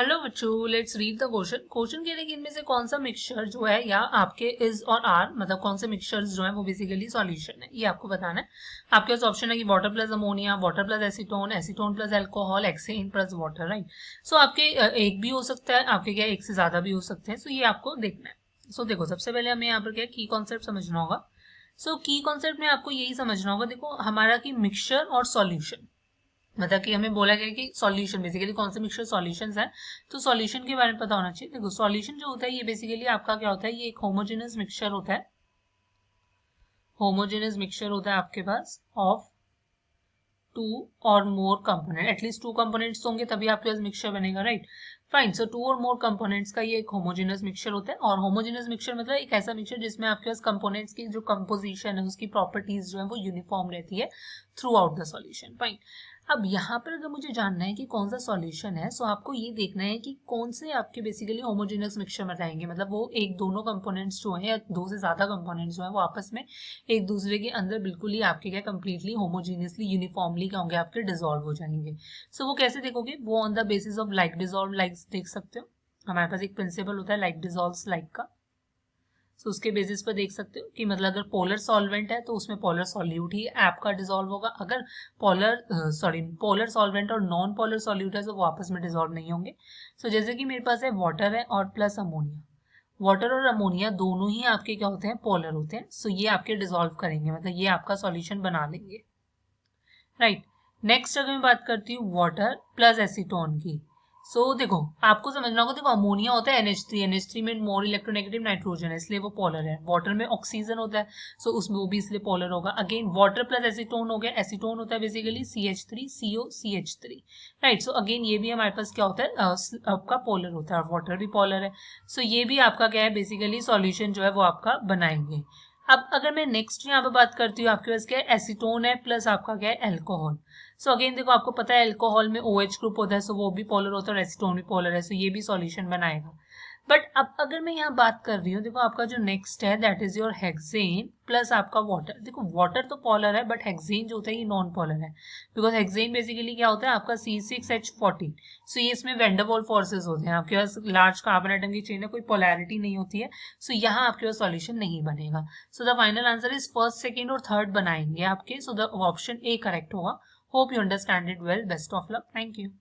Hello बच्चों, let's read the question. Question कह रहे हैं कि इनमें से कौन सा मिक्सचर जो है या आपके इज और आर मतलब कौन से मिक्सचर्स जो है वो बेसिकली सॉल्यूशन है, ये आपको बताना है। आपके पास ऑप्शन है कि water plus ammonia, water plus acetone, acetone plus alcohol, hexane plus water, right. So आपके एक भी हो सकता है, आपके क्या एक से ज्यादा भी हो सकते हैं। सो ये आपको देखना है। सो देखो, सबसे पहले हमें यहाँ पर क्या की कॉन्सेप्ट समझना होगा। सो की कॉन्सेप्ट में आपको यही समझना होगा, देखो हमारा की मिक्सचर और सॉल्यूशन, मतलब कि हमें बोला गया कि सॉल्यूशन बेसिकली कौन से मिक्सचर सॉल्यूशंस है, तो सॉल्यूशन के बारे में पता होना चाहिए। देखो सॉल्यूशन जो होता है ये बेसिकली आपका क्या होता है, ये एक होमोजेनस मिक्सचर होता है। होमोजेनस मिक्सचर होता है आपके पास ऑफ टू और मोर कंपोनेंट, एटलीस्ट टू कंपोनेंट्स होंगे तभी आपके पास मिक्सचर बनेगा, राइट। फाइन। सो टू और मोर कंपोनेंट्स का ये एक होमोजेनस मिक्सचर होता है। और होमोजेनस मिक्सचर मतलब एक ऐसा मिक्सचर जिसमें आपके पास कंपोनेंट्स की जो कंपोजिशन है, उसकी प्रॉपर्टीज जो है वो यूनिफॉर्म रहती है through out the solution. Fine. अब यहाँ पर अगर मुझे जानना है कि कौन सा सॉल्यूशन है, सो आपको ये देखना है कि कौन से आपके बेसिकली होमोजेनस मिक्सचर में रहेंगे, मतलब वो एक दोनों कंपोनेंट्स जो हैं या दो से ज्यादा कंपोनेंट्स जो हैं वो आपस में एक दूसरे के अंदर बिल्कुल ही आपके क्या कंप्लीटली होमोजीनियसली यूनिफॉर्मली क्या होंगे, आपके डिसॉल्व हो जाएंगे। सो वो कैसे देखोगे, वो on the basis of like dissolve like देख सकते हो। हमारे पास एक प्रिंसिपल होता है लाइक डिसॉल्व्स लाइक का। सो उसके बेसिस पर देख सकते हो कि मतलब अगर पोलर सॉल्वेंट है तो उसमें पोलर सॉल्यूट ही आपका डिसॉल्व होगा। अगर पोलर सॉल्वेंट और नॉन पोलर सॉल्यूट है तो वो आपस में डिसॉल्व नहीं होंगे। सो जैसे कि मेरे पास है वाटर है और प्लस अमोनिया। वाटर और अमोनिया दोनों ही आपके क्या होते हैं, पोलर होते हैं। सो ये आपके डिसॉल्व करेंगे, मतलब ये आपका सॉल्यूशन बना लेंगे, राइट। नेक्स्ट अगर मैं बात करती हूँ वाटर प्लस एसीटोन की। देखो आपको समझना होगा, देखो अमोनिया होता है NH3, NH3 में मोर इलेक्ट्रोनेगेटिव नाइट्रोजन है इसलिए वो पोलर है। वाटर में ऑक्सीजन होता है, उसमें वो भी इसलिए पोलर होगा। अगेन वाटर प्लस एसीटोन हो गया, एसीटोन होता है basically CH3CO CH3, right. So again ये भी हमारे पास क्या होता है, आपका पोलर होता है और वाटर भी पोलर है। सो ये भी आपका क्या है, बेसिकली सॉल्यूशन जो है वो आपका बनाएंगे। अब अगर मैं नेक्स्ट यहाँ पे बात करती हूँ, आपके पास क्या है, एसीटोन है प्लस आपका क्या है, अल्कोहल। अगेन देखो आपको पता है अल्कोहल में OH ग्रुप होता है, वो भी पोलर होता है और एसीटोन भी पोलर है। ये भी सॉल्यूशन बनाएगा। बट अब अगर मैं यहाँ बात कर रही हूँ, देखो आपका जो नेक्स्ट है that is your hexane plus आपका वाटर। देखो वाटर तो पोलर है बट हेक्सेन जो होता है ये नॉन पोलर है, बिकॉज हेक्सेन बेसिकली क्या होता है आपका C6H14। ये इसमें वेंडरवॉल फोर्सेस होते हैं, आपके पास लार्ज कार्बन एटम की चेन है, कोई पोलैरिटी नहीं होती है। यहाँ आपके पास सॉल्यूशन नहीं बनेगा। The final answer is first, second और थर्ड बनाएंगे आपके। द ऑप्शन A करेक्ट होगा। Hope you understand it well. Best of luck. Thank you.